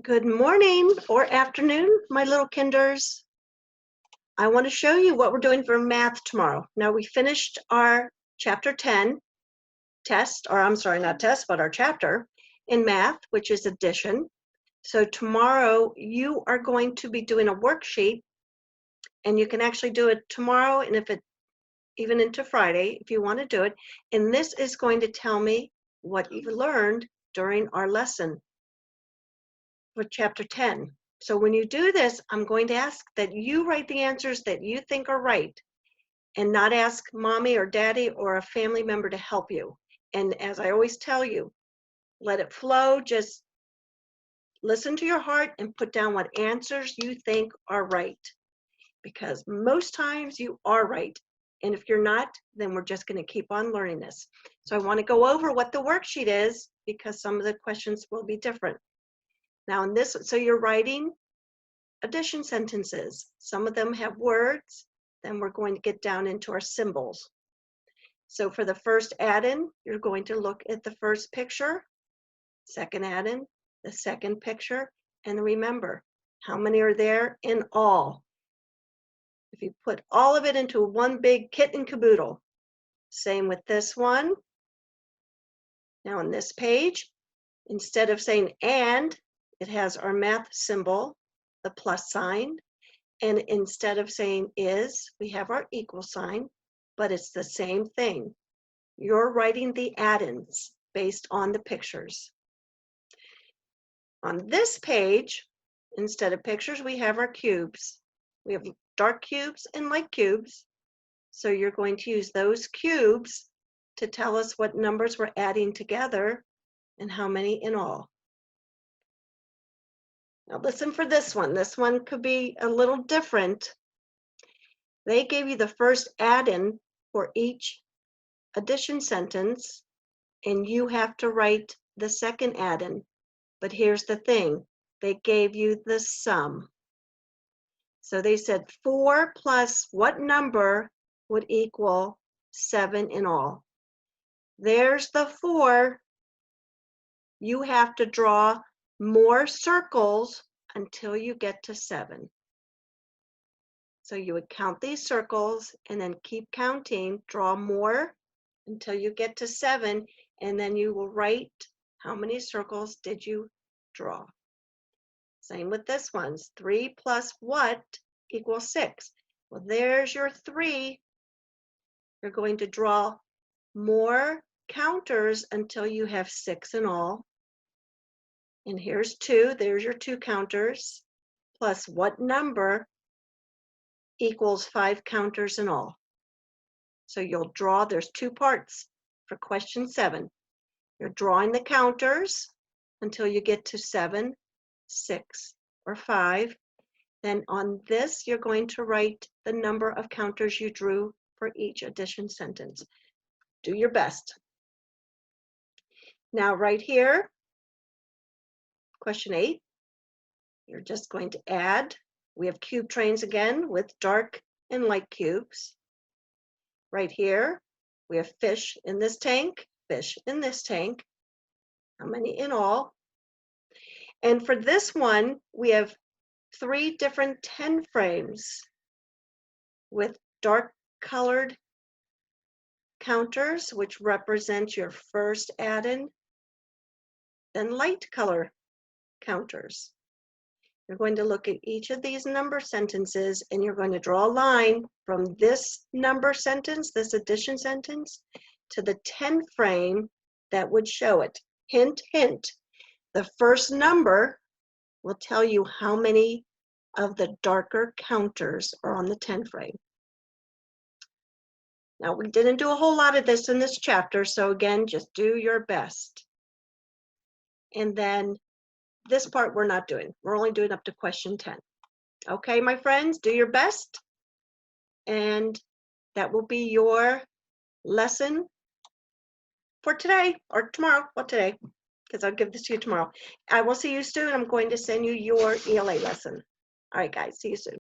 Good morning or afternoon, my little kinders. I want to show you what we're doing for math tomorrow. Now we finished our chapter 10 test, or I'm sorry, not test, but our chapter in math, which is addition. So tomorrow you are going to be doing a worksheet, and you can actually do it tomorrow, and if it even into Friday, if you want to do it. And this is going to tell me what you learned during our lesson for chapter 10. So when you do this, I'm going to ask that you write the answers that you think are right and not ask mommy or daddy or a family member to help you. And as I always tell you, let it flow. Just listen to your heart and put down what answers you think are right, because most times you are right. And if you're not, then we're just going to keep on learning this. So I want to go over what the worksheet is because some of the questions will be different. Now in this, so you're writing addition sentences. Some of them have words. Then we're going to get down into our symbols. So for the first add-in, you're going to look at the first picture, second add-in, the second picture, and remember, how many are there in all? If you put all of it into one big kit and caboodle. Same with this one. Now on this page, instead of saying and, it has our math symbol, the plus sign. And instead of saying is, we have our equal sign, but it's the same thing. You're writing the add-ins based on the pictures. On this page, instead of pictures, we have our cubes. We have dark cubes and light cubes. So you're going to use those cubes to tell us what numbers we're adding together and how many in all. Now listen for this one. This one could be a little different. They gave you the first add-in for each addition sentence, and you have to write the second add-in. But here's the thing, they gave you the sum. So they said 4 plus what number would equal 7 in all. There's the 4. You have to draw more circles until you get to 7. So you would count these circles and then keep counting, draw more until you get to 7, and then you will write how many circles did you draw. Same with this one. 3 plus what equals 6. Well, there's your 3. You're going to draw more counters until you have 6 in all. And here's 2. There's your 2 counters. Plus what number equals 5 counters in all. So you'll draw, there's 2 parts for question 7. You're drawing the counters until you get to 7, 6, or 5. Then on this, you're going to write the number of counters you drew for each addition sentence. Do your best. Now right here, question 8, you're just going to add. We have cube trains again with dark and light cubes. Right here, we have fish in this tank, fish in this tank. How many in all? And for this one, we have 3 different 10 frames with dark colored counters, which represent your first add-in, then light color counters. You're going to look at each of these number sentences and you're going to draw a line from this number sentence, this addition sentence, to the 10 frame that would show it. Hint, hint. The first number will tell you how many of the darker counters are on the 10 frame. Now, we didn't do a whole lot of this in this chapter, so again, just do your best. And then this part we're not doing. We're only doing up to question 10. Okay, my friends, do your best. And that will be your lesson for today or tomorrow. Well, today, because I'll give this to you tomorrow. I will see you soon. I'm going to send you your ELA lesson. All right, guys, see you soon.